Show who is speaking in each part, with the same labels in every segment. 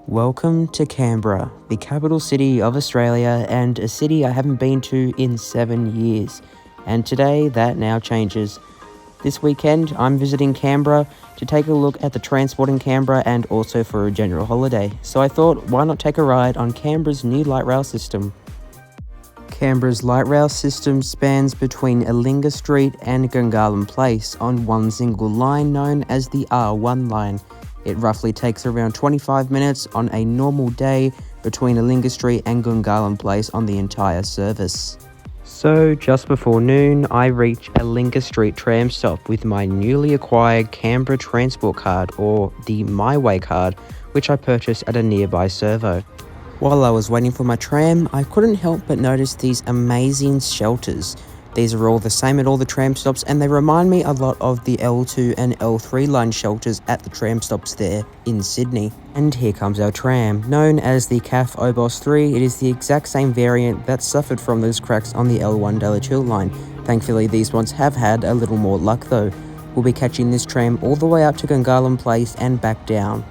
Speaker 1: Welcome to Canberra, the capital city of Australia and a city I haven't been to in 7 years. And today that now changes. This weekend I'm visiting Canberra to take a look at the transport in Canberra and also for a general holiday. So I thought, why not take a ride on Canberra's new light rail system? Canberra's light rail system spans between Alinga Street and Gungahlin Place on one single line known as the R1 line. It roughly takes around 25 minutes on a normal day between Alinga Street and Gungahlin Place on the entire service. So just before noon, I reach Alinga Street tram stop with my newly acquired Canberra transport card, or the My Way card, which I purchased at a nearby servo. While I was waiting for my tram, I couldn't help but notice these amazing shelters. These are all the same at all the tram stops, and they remind me a lot of the L2 and L3 line shelters at the tram stops there in Sydney. And here comes our tram. Known as the CAF Obos 3, it is the exact same variant that suffered from those cracks on the L1 Dulwich line. Thankfully, these ones have had a little more luck though. We'll be catching this tram all the way up to Gungahlin Place and back down.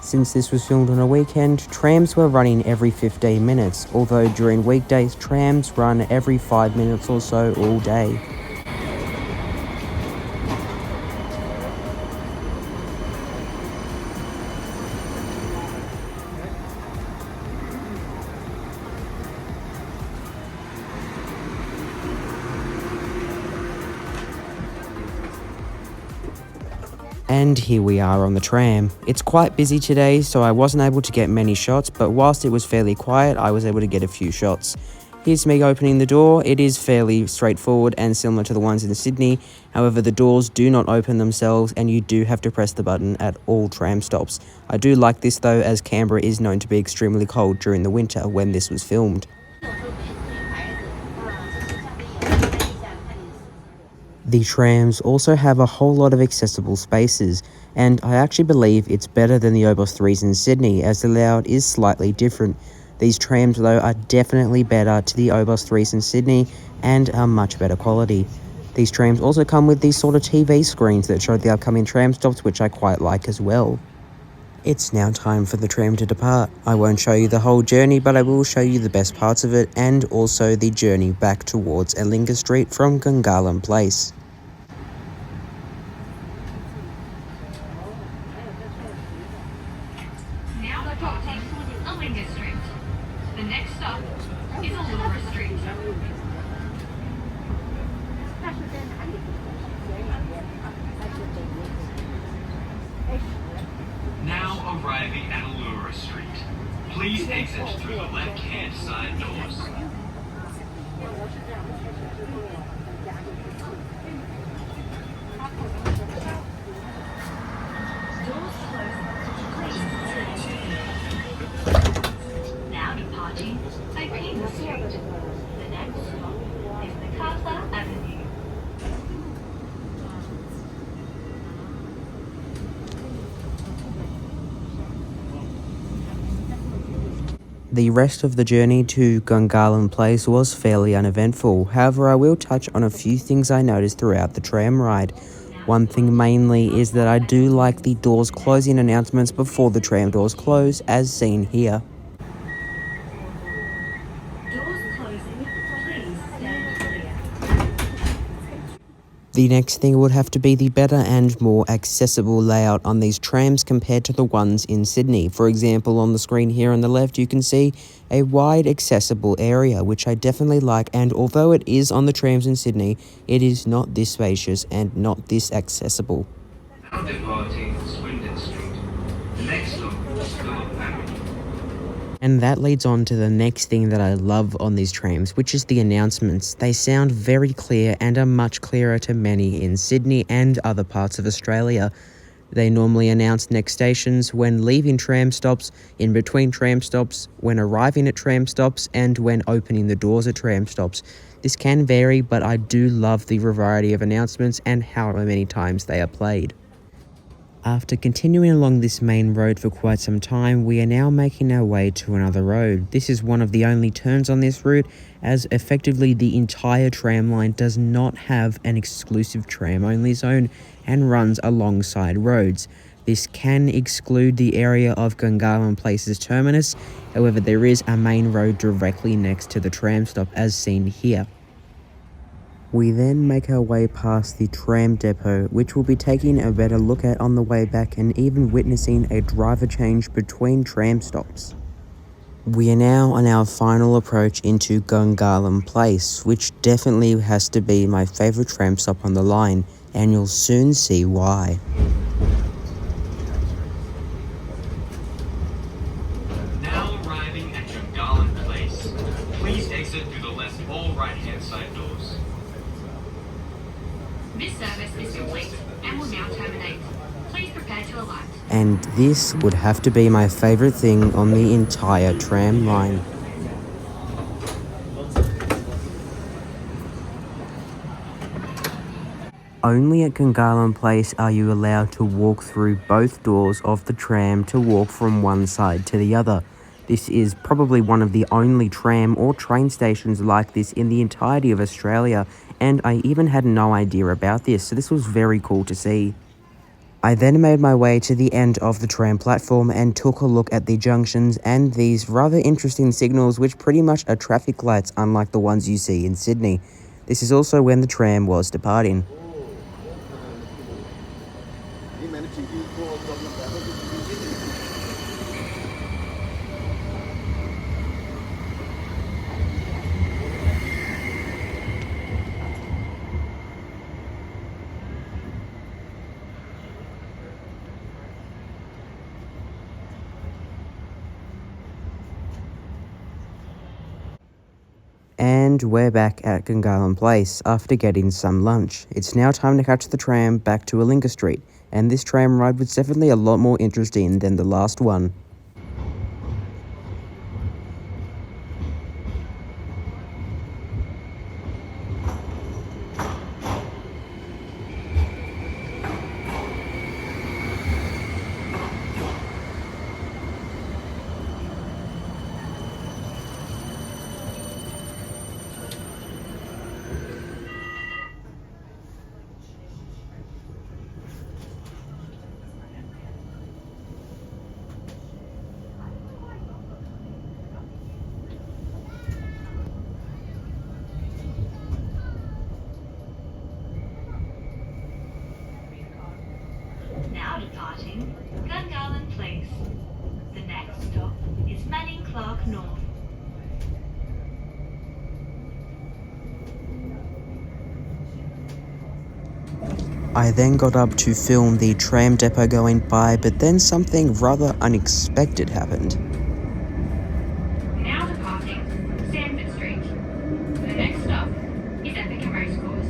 Speaker 1: Since this was filmed on a weekend, trams were running every 15 minutes, although during weekdays, trams run every 5 minutes or so all day. And here we are on the tram. It's quite busy today, so I wasn't able to get many shots, but whilst it was fairly quiet, I was able to get a few shots. Here's me opening the door. It is fairly straightforward and similar to the ones in Sydney. However, the doors do not open themselves and you do have to press the button at all tram stops. I do like this though, as Canberra is known to be extremely cold during the winter when this was filmed. The trams also have a whole lot of accessible spaces, and I actually believe it's better than the Obos 3s in Sydney, as the layout is slightly different. These trams though are definitely better to the Obos 3s in Sydney and are much better quality. These trams also come with these sort of TV screens that show the upcoming tram stops, which I quite like as well. It's now time for the tram to depart. I won't show you the whole journey, but I will show you the best parts of it and also the journey back towards Alinga Street from Gungahlin Place.
Speaker 2: Now departing Alinga Street. The next stop is Alinga Street.
Speaker 3: Now arriving at Alinga Street. Please exit through the left-hand side doors.
Speaker 2: Now departing Alinga Street. The next stop is Macarthur Avenue.
Speaker 1: The rest of the journey to Gungahlin Place was fairly uneventful. However, I will touch on a few things I noticed throughout the tram ride. One thing mainly is that I do like the doors closing announcements before the tram doors close, as seen here.
Speaker 2: Doors closing. Please stand clear.
Speaker 1: The next thing would have to be the better and more accessible layout on these trams compared to the ones in Sydney. For example, on the screen here on the left, you can see a wide accessible area, which I definitely like, and although it is on the trams in Sydney, it is not this spacious and not this accessible.
Speaker 3: Now departing Swindon Street. The next stop is Phillip Avenue.
Speaker 1: And that leads on to the next thing that I love on these trams, which is the announcements. They sound very clear and are much clearer to many in Sydney and other parts of Australia. They normally announce next stations when leaving tram stops, in between tram stops, when arriving at tram stops, and when opening the doors at tram stops. This can vary, but I do love the variety of announcements and how many times they are played. After continuing along this main road for quite some time, we are now making our way to another road. This is one of the only turns on this route, as effectively the entire tram line does not have an exclusive tram-only zone and runs alongside roads. This can exclude the area of Gungahlin Place's terminus, however there is a main road directly next to the tram stop as seen here. We then make our way past the tram depot, which we'll be taking a better look at on the way back and even witnessing a driver change between tram stops. We are now on our final approach into Gungahlin Place, which definitely has to be my favourite tram stop on the line, and you'll soon see why.
Speaker 3: Now arriving at Gungahlin Place. Please exit through the left all right-hand side doors.
Speaker 2: This service is complete and will now terminate. Please prepare to alight.
Speaker 1: And this would have to be my favourite thing on the entire tram line. Only at Gungahlin Place are you allowed to walk through both doors of the tram to walk from one side to the other. This is probably one of the only tram or train stations like this in the entirety of Australia, and I even had no idea about this, so this was very cool to see. I then made my way to the end of the tram platform and took a look at the junctions and these rather interesting signals, which pretty much are traffic lights unlike the ones you see in Sydney. This is also when the tram was departing. And we're back at Gungahlin Place after getting some lunch. It's now time to catch the tram back to Alinga Street, and this tram ride was definitely a lot more interesting than the last one.
Speaker 2: Now departing Gungahlin Place. The next stop is Manning Clark North.
Speaker 1: I then got up to film the tram depot going by, but then something rather unexpected happened.
Speaker 2: Now departing St Street. The next stop is Epic Racecourse.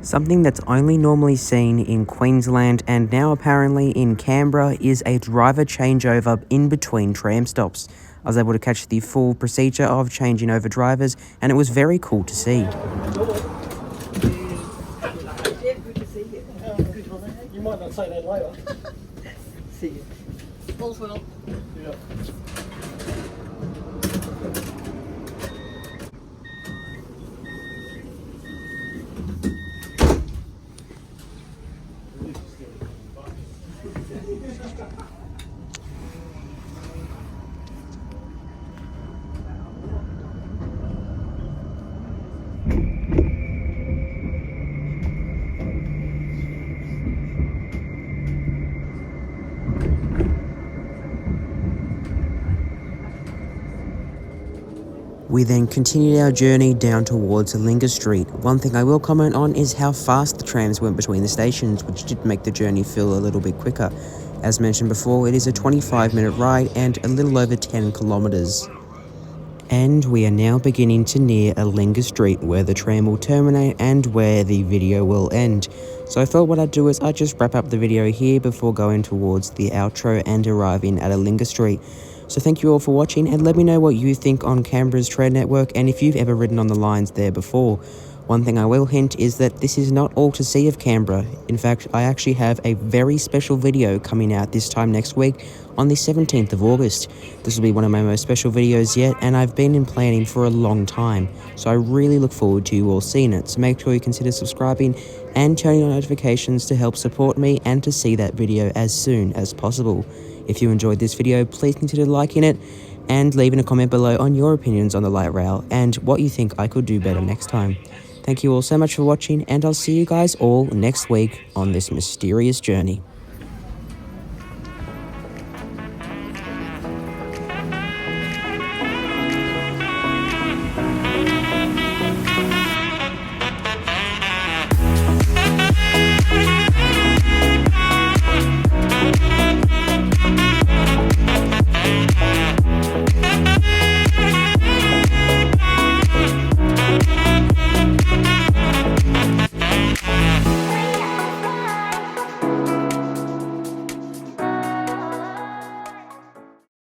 Speaker 1: Something that's only normally seen in Queensland and now apparently in Canberra is a driver changeover in between tram stops. I was able to catch the full procedure of changing over drivers, and it was very cool to see.
Speaker 4: Yeah, good to see you. Good holiday.
Speaker 5: You might not say that later.
Speaker 4: See you. All's well.
Speaker 5: Yeah.
Speaker 1: We then continued our journey down towards Alinga Street. One thing I will comment on is how fast the trams went between the stations, which did make the journey feel a little bit quicker. As mentioned before, it is a 25-minute ride and a little over 10 kilometres. And we are now beginning to near Alinga Street, where the tram will terminate and where the video will end. So I thought what I'd do is I'd just wrap up the video here before going towards the outro and arriving at Alinga Street. So thank you all for watching, and let me know what you think on Canberra's train network and if you've ever ridden on the lines there before. One thing I will hint is that this is not all to see of Canberra. In fact, I actually have a very special video coming out this time next week on the 17th of August. This will be one of my most special videos yet, and I've been in planning for a long time, so I really look forward to you all seeing it. So make sure you consider subscribing and turning on notifications to help support me and to see that video as soon as possible. If you enjoyed this video, please consider liking it and leaving a comment below on your opinions on the light rail and what you think I could do better next time. Thank you all so much for watching, and I'll see you guys all next week on this mysterious journey.